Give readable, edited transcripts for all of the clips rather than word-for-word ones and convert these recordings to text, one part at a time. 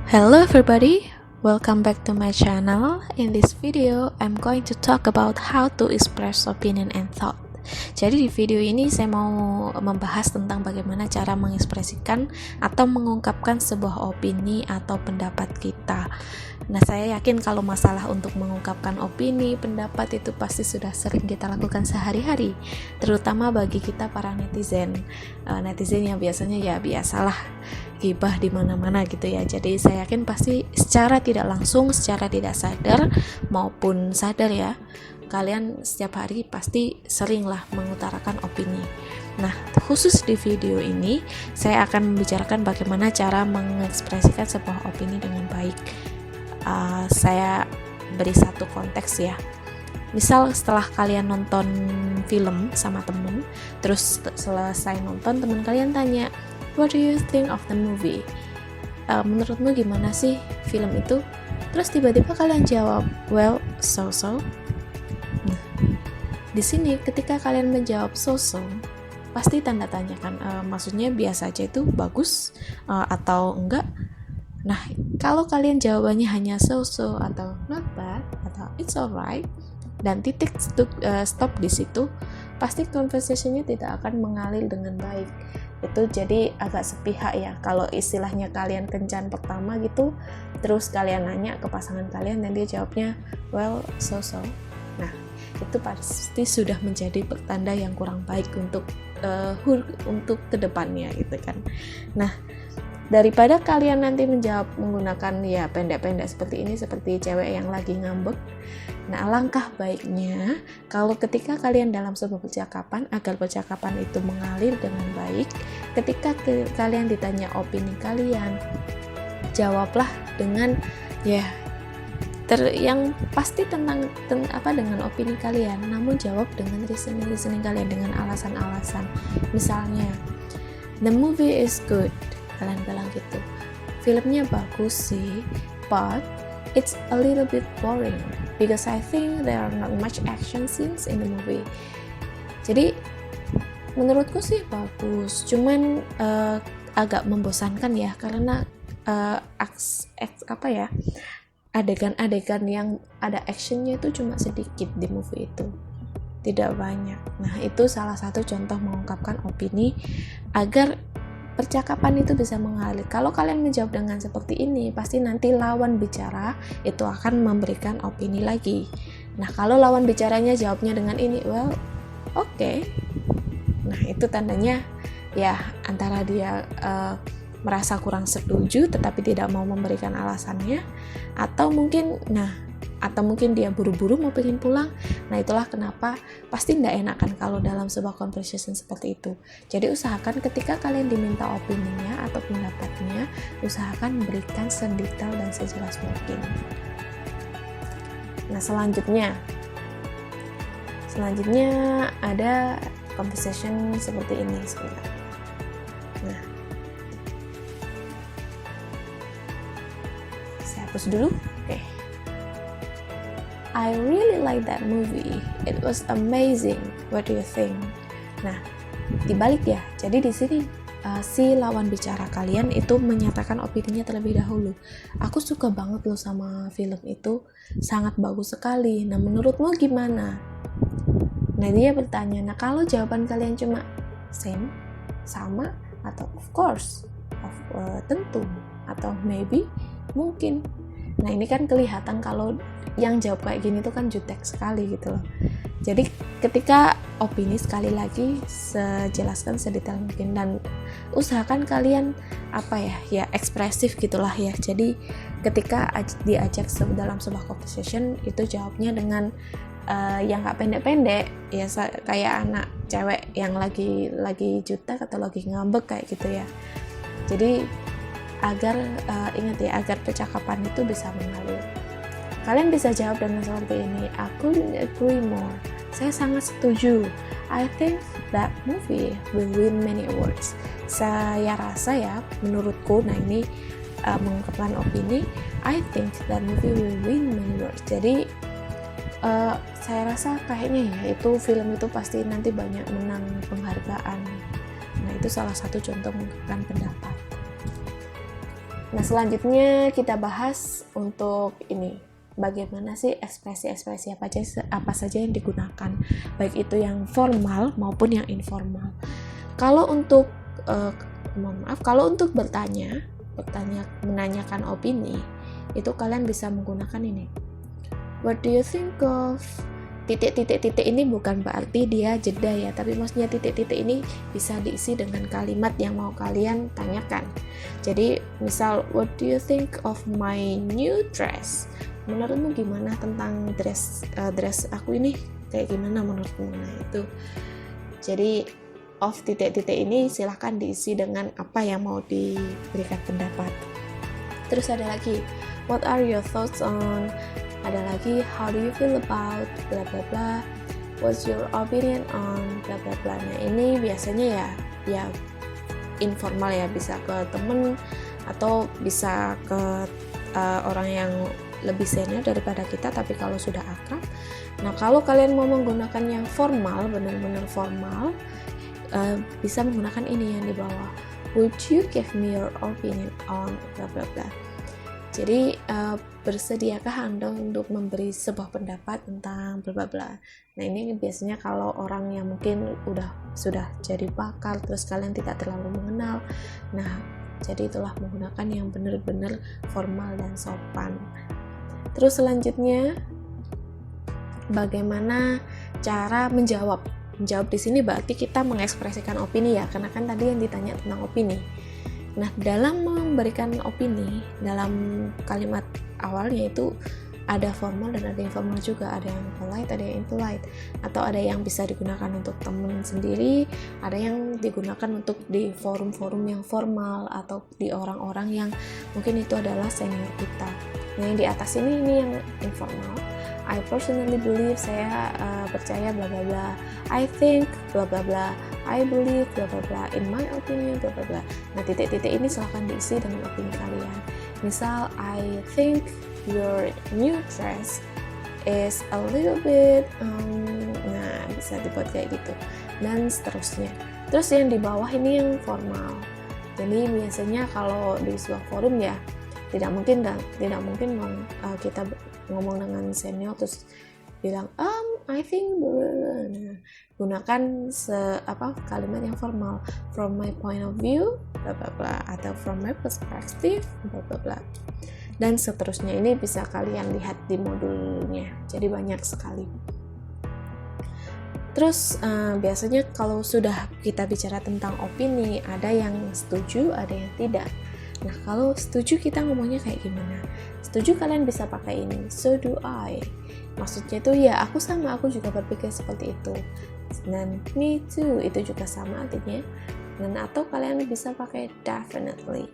Hello everybody, welcome back to my channel. In this video, I'm going to talk about how to express opinion and thought. Jadi di video ini saya mau membahas tentang bagaimana cara mengekspresikan atau mengungkapkan sebuah opini atau pendapat kita. Nah, saya yakin kalau masalah untuk mengungkapkan opini, pendapat itu pasti sudah sering kita lakukan sehari-hari, terutama bagi kita para netizen. Netizen yang biasanya ya biasalah gibah di mana-mana gitu ya. Jadi saya yakin pasti secara tidak langsung, secara tidak sadar maupun sadar ya, kalian setiap hari pasti seringlah mengutarakan opini. Nah, khusus di video ini saya akan membicarakan bagaimana cara mengekspresikan sebuah opini dengan baik. Saya beri satu konteks ya. Misal setelah kalian nonton film sama temen, terus selesai nonton teman kalian tanya, "What do you think of the movie?" Menurutmu gimana sih film itu? Terus tiba-tiba kalian jawab, "Well, so-so." Nah, di sini ketika kalian menjawab so-so, pasti tanda tanya kan, maksudnya biasa aja itu bagus atau enggak. Nah, kalau kalian jawabannya hanya so-so atau not bad atau it's alright dan titik stop di situ, pasti conversation-nya tidak akan mengalir dengan baik. Itu jadi agak sepihak ya. Kalau istilahnya kalian kencan pertama gitu, terus kalian nanya ke pasangan kalian dan dia jawabnya well so-so. Nah, itu pasti sudah menjadi pertanda yang kurang baik untuk kedepannya gitu kan. Nah, daripada kalian nanti menjawab menggunakan ya pendek-pendek seperti ini, seperti cewek yang lagi ngambek. Nah, alangkah baiknya kalau ketika kalian dalam sebuah percakapan, agar percakapan itu mengalir dengan baik, ketika kalian ditanya opini kalian, jawablah dengan ya yang pasti tentang dengan opini kalian, namun jawab dengan reasoning kalian, dengan alasan-alasan. Misalnya, the movie is good, kalian bilang gitu, filmnya bagus sih, but it's a little bit boring because I think there are not much action scenes in the movie. Jadi menurutku sih bagus, cuman agak membosankan ya, karena adegan-adegan yang ada actionnya itu cuma sedikit di movie itu, tidak banyak. Nah, itu salah satu contoh mengungkapkan opini agar percakapan itu bisa mengalir. Kalau kalian menjawab dengan seperti ini, pasti nanti lawan bicara itu akan memberikan opini lagi. Nah, kalau lawan bicaranya jawabnya dengan ini, well, okay. Nah, itu tandanya ya antara dia merasa kurang setuju tetapi tidak mau memberikan alasannya, atau mungkin dia buru-buru mau pengen pulang. Nah, itulah kenapa pasti tidak enak kan kalau dalam sebuah conversation seperti itu. Jadi usahakan ketika kalian diminta opininya atau pendapatnya, usahakan berikan sedetail dan sejelas mungkin. Nah, selanjutnya ada conversation seperti ini sebentar. Nah, saya hapus dulu. Oke. I really like that movie. It was amazing. What do you think? Nah, dibalik ya. Jadi di sini si lawan bicara kalian itu menyatakan opininya terlebih dahulu. Aku suka banget loh sama film itu, sangat bagus sekali. Nah, menurutmu gimana? Nah, dia bertanya. Nah, kalau jawaban kalian cuma same, sama, atau of course, tentu, atau maybe, mungkin. Nah, ini kan kelihatan kalau yang jawab kayak gini tuh kan jutek sekali gitu loh. Jadi ketika opini, sekali lagi jelaskan sedetail mungkin dan usahakan kalian ekspresif gitulah ya. Jadi ketika diajak dalam sebuah conversation itu jawabnya dengan yang gak pendek-pendek ya, kayak anak cewek yang lagi jutek atau lagi ngambek kayak gitu ya. Jadi agar ingat ya, agar percakapan itu bisa mengalir. Kalian bisa jawab dengan seperti ini, I couldn't agree more. Saya sangat setuju. I think that movie will win many awards. Saya rasa ya, menurutku, nah ini mengungkapkan opini, I think that movie will win many awards. Jadi saya rasa kayaknya ya, itu film itu pasti nanti banyak menang penghargaan. Nah, itu salah satu contoh mengungkapkan pendapat. Nah, selanjutnya kita bahas untuk ini, bagaimana sih ekspresi-ekspresi apa saja yang digunakan, baik itu yang formal maupun yang informal. Kalau untuk kalau untuk bertanya, menanyakan opini, itu kalian bisa menggunakan ini. What do you think of? Titik-titik ini bukan berarti dia jeda ya, tapi maksudnya titik-titik ini bisa diisi dengan kalimat yang mau kalian tanyakan. Jadi misal, what do you think of my new dress? Menurutmu gimana tentang dress aku ini, kayak gimana menurutmu? Nah itu, jadi of titik-titik ini silahkan diisi dengan apa yang mau diberikan pendapat. Terus ada lagi, what are your thoughts on? Ada lagi, how do you feel about bla bla bla, what's your opinion on bla bla bla. Nah ini biasanya ya informal ya, bisa ke temen atau bisa ke orang yang lebih senior daripada kita, tapi kalau sudah akrab. Nah kalau kalian mau menggunakan yang formal, benar-benar formal, bisa menggunakan ini yang di bawah, would you give me your opinion on bla bla bla. Jadi bersediakah Anda untuk memberi sebuah pendapat tentang bla bla bla. Nah ini biasanya kalau orang yang mungkin sudah jadi pakar, terus kalian tidak terlalu mengenal. Nah jadi itulah menggunakan yang benar-benar formal dan sopan. Terus selanjutnya, bagaimana cara menjawab. Menjawab di sini berarti kita mengekspresikan opini ya, karena kan tadi yang ditanya tentang opini. Nah, dalam memberikan opini, dalam kalimat awalnya itu ada formal dan ada informal juga, ada yang polite, ada yang impolite, atau ada yang bisa digunakan untuk teman sendiri, ada yang digunakan untuk di forum-forum yang formal atau di orang-orang yang mungkin itu adalah senior kita. Nah, yang di atas ini yang informal. I personally believe, saya percaya bla bla bla. I think bla bla bla. I believe bla bla bla. In my opinion bla bla bla. Nah, titik-titik ini silahkan diisi dengan opini kalian. Misal, I think your new dress is a little bit nah bisa dibuat kayak gitu dan seterusnya. Terus yang di bawah ini yang formal. Jadi biasanya kalau di sebuah forum ya tidak mungkin kita ngomong dengan senior terus bilang I think nah, gunakan kalimat yang formal, from my point of view bla bla bla, atau from my perspective bla bla bla, dan seterusnya. Ini bisa kalian lihat di modulnya, jadi banyak sekali. Terus biasanya kalau sudah kita bicara tentang opini, ada yang setuju, ada yang tidak. Nah, kalau setuju kita ngomongnya kayak gimana? Setuju kalian bisa pakai ini, so do I. Maksudnya itu ya aku sama, aku juga berpikir seperti itu. Dan me too, itu juga sama artinya. Dan atau kalian bisa pakai definitely.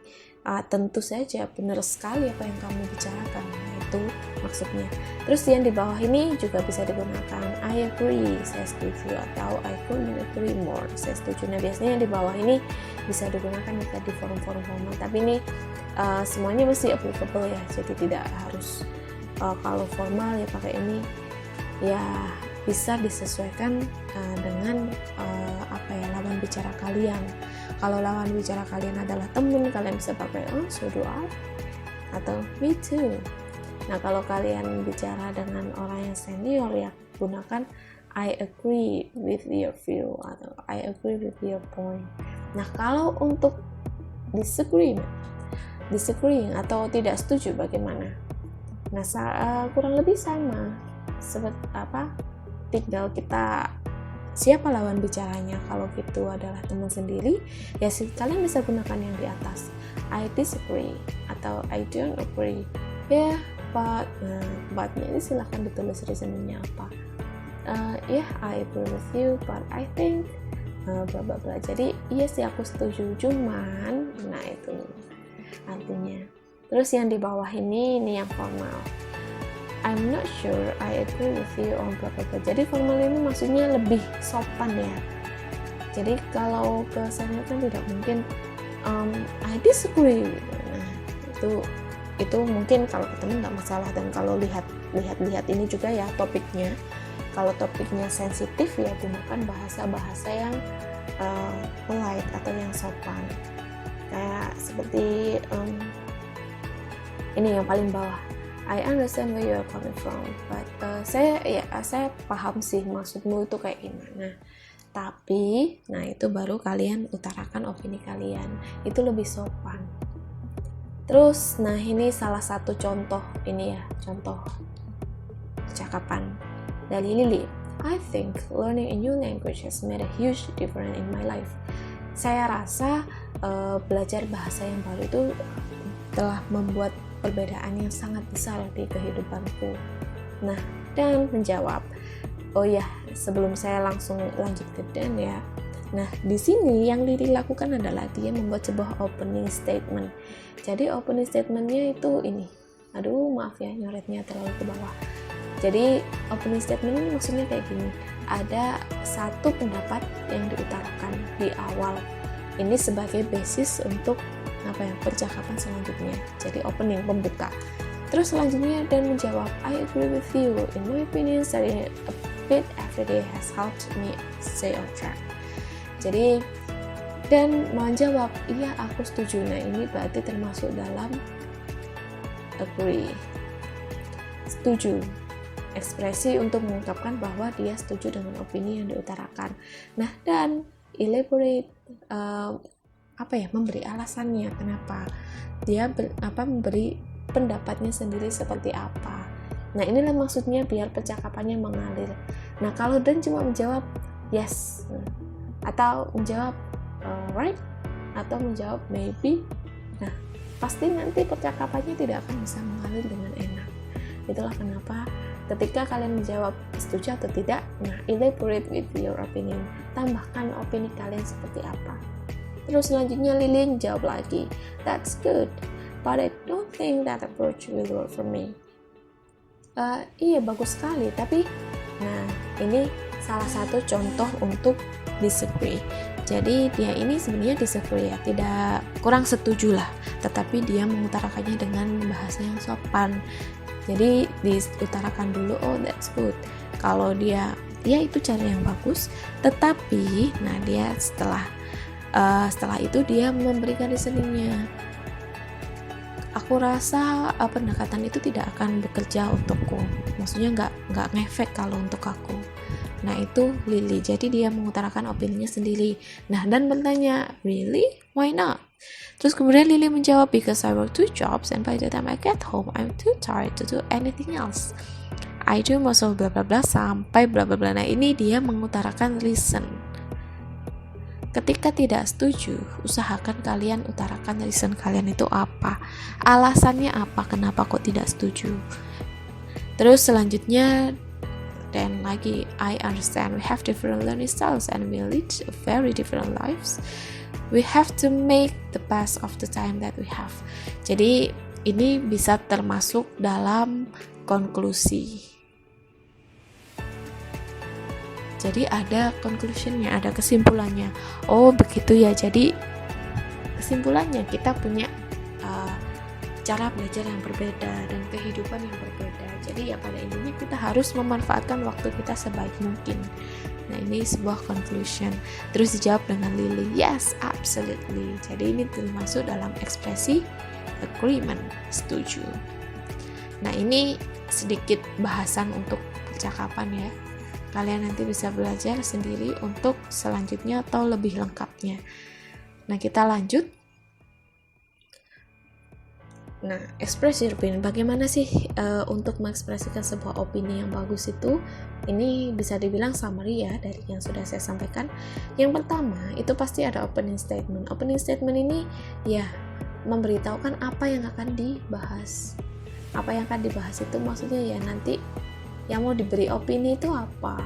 Tentu saja, benar sekali apa yang kamu bicarakan. Nah, itu maksudnya. Terus yang di bawah ini juga bisa digunakan I agree, saya setuju, atau I couldn't agree more, saya setuju. Nah, biasanya yang di bawah ini bisa digunakan jika di forum-forum formal, tapi ini semuanya mesti applicable ya, jadi tidak harus kalau formal ya pakai ini, ya bisa disesuaikan dengan lawan bicara kalian. Kalau lawan bicara kalian adalah teman, kalian bisa pakai so do I atau me too. Nah, kalau kalian bicara dengan orang yang senior ya gunakan I agree with your view atau I agree with your point. Nah, kalau untuk disagreeing atau tidak setuju bagaimana? Nah, kurang lebih sama. Tinggal kita siapa lawan bicaranya. Kalau itu adalah teman sendiri, ya kalian bisa gunakan yang di atas. I disagree atau I don't agree. Ya, but-nya ini silahkan ditulis reasoningnya apa. I agree with you, but I think bla bla bla. Jadi iya sih aku setuju, cuman nah itu artinya. Terus yang di bawah ini yang formal. I'm not sure I agree with you on bla bla bla. Jadi formal ini maksudnya lebih sopan ya. Jadi kalau ke senior kan tidak mungkin I disagree. Nah, itu mungkin kalau ketemu nggak masalah. Dan kalau lihat ini juga ya topiknya. Kalau topiknya sensitif ya gunakan bahasa yang polite atau yang sopan. Kayak seperti Ini yang paling bawah. I understand where you are coming from, but saya paham sih maksudmu itu kayak gimana. Tapi, nah itu baru kalian utarakan opini kalian. Itu lebih sopan. Terus, nah ini salah satu contoh ini ya, contoh percakapan dari Lily. I think learning a new language has made a huge difference in my life. Saya rasa belajar bahasa yang baru itu telah membuat perbedaan yang sangat besar di kehidupanku. Nah, Dan menjawab, oh ya, sebelum saya langsung lanjut ke Dan ya. Nah, di sini yang Lily lakukan adalah dia membuat sebuah opening statement. Jadi opening statementnya itu ini. Aduh, maaf ya, nyoretnya terlalu ke bawah. Jadi opening statement ini maksudnya kayak gini. Ada satu pendapat yang diutarakan di awal. Ini sebagai basis untuk percakapan selanjutnya. Jadi opening, pembuka. Terus selanjutnya Dan menjawab, I agree with you. In my opinion, studying a bit every day has helped me stay on track. Jadi Dan menjawab, iya aku setuju. Nah ini berarti termasuk dalam agree, setuju, ekspresi untuk mengungkapkan bahwa dia setuju dengan opini yang diutarakan. Nah Dan elaborate, memberi alasannya kenapa dia memberi pendapatnya sendiri seperti apa. Nah inilah maksudnya biar percakapannya mengalir. Nah kalau Dan cuma menjawab yes atau menjawab right atau menjawab maybe, nah pasti nanti percakapannya tidak akan bisa mengalir dengan enak. Itulah kenapa ketika kalian menjawab setuju atau tidak, nah elaborate with your opinion, tambahkan opini kalian seperti apa. Terus selanjutnya Lily jawab lagi, that's good, but I don't think that approach will work for me. Iya bagus sekali, tapi nah ini salah satu contoh untuk disagree. Jadi dia ini sebenarnya disagree ya, tidak kurang setuju lah, tetapi dia mengutarakannya dengan bahasa yang sopan. Jadi diutarakan dulu, oh that's good. Kalau dia, ya itu cara yang bagus, tetapi nah dia setelah itu dia memberikan reasoningnya. Aku rasa pendekatan itu tidak akan bekerja untukku. Maksudnya nggak ngefek kalau untuk aku. Nah itu Lily. Jadi dia mengutarakan opininya sendiri. Nah Dan bertanya, really? Why not? Terus kemudian Lily menjawab, because I work 2 jobs and by the time I get home I'm too tired to do anything else. I do most of bla bla bla sampai bla bla bla. Nah ini dia mengutarakan reason. Ketika tidak setuju, usahakan kalian utarakan reason kalian itu apa, alasannya apa, kenapa kok tidak setuju. Terus selanjutnya Dan lagi, I understand we have different learning styles and we lead very different lives. We have to make the best of the time that we have. Jadi ini bisa termasuk dalam konklusi. Jadi ada conclusionnya, ada kesimpulannya. Oh begitu ya. Jadi kesimpulannya kita punya cara belajar yang berbeda dan kehidupan yang berbeda. Jadi ya pada intinya kita harus memanfaatkan waktu kita sebaik mungkin. Nah ini sebuah conclusion. Terus dijawab dengan Lily, yes absolutely. Jadi ini termasuk dalam ekspresi agreement, setuju. Nah ini sedikit bahasan untuk percakapan ya. Kalian nanti bisa belajar sendiri untuk selanjutnya atau lebih lengkapnya. Nah kita lanjut. Nah, express your opinion. Bagaimana sih untuk mengekspresikan sebuah opini yang bagus itu? Ini bisa dibilang summary ya dari yang sudah saya sampaikan. Yang pertama, itu pasti ada opening statement. Opening statement ini ya memberitahukan apa yang akan dibahas. Apa yang akan dibahas itu maksudnya ya nanti yang mau diberi opini itu apa.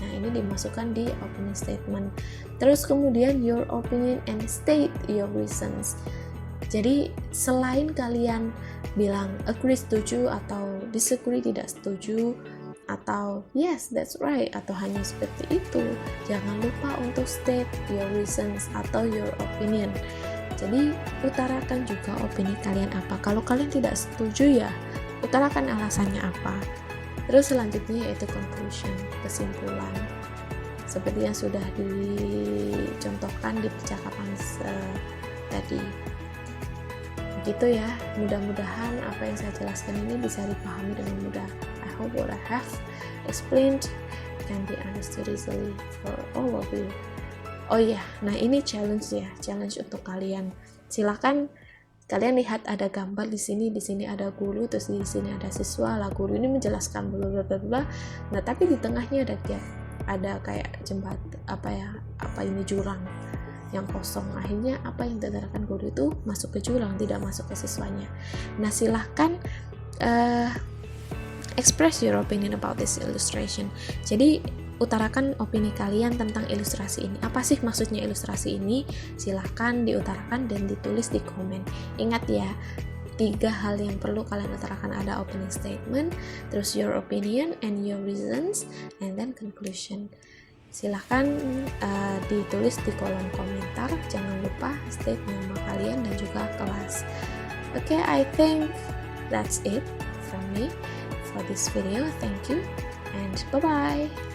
Nah, ini dimasukkan di opening statement. Terus kemudian your opinion and state your reasons. Jadi selain kalian bilang agree setuju atau disagree tidak setuju atau yes that's right atau hanya seperti itu, jangan lupa untuk state your reasons atau your opinion. Jadi utarakan juga opini kalian apa. Kalau kalian tidak setuju ya utarakan alasannya apa. Terus selanjutnya yaitu conclusion, kesimpulan, seperti yang sudah dicontohkan di percakapan tadi. Gitu ya, mudah-mudahan apa yang saya jelaskan ini bisa dipahami dengan mudah. I hope what I have explained can be understood easily for all of you. Oh iya, nah ini challenge ya, challenge untuk kalian. Silakan kalian lihat ada gambar di sini ada guru, terus di sini ada siswa, lah guru ini menjelaskan bla bla bla bla. Nah, tapi di tengahnya ada gap, ada kayak ini jurang yang kosong. Akhirnya apa yang diterangkan guru itu masuk ke jurang, tidak masuk ke siswanya. Nah, silahkan express your opinion about this illustration. Jadi utarakan opini kalian tentang ilustrasi ini. Apa sih maksudnya ilustrasi ini? Silahkan diutarakan dan ditulis di komen. Ingat ya, 3 hal yang perlu kalian utarakan, ada opening statement, terus your opinion and your reasons, and then conclusion. Silahkan ditulis di kolom komentar. Jangan lupa state nama kalian dan juga kelas. Okay, I think that's it from me for this video. Thank you and bye-bye.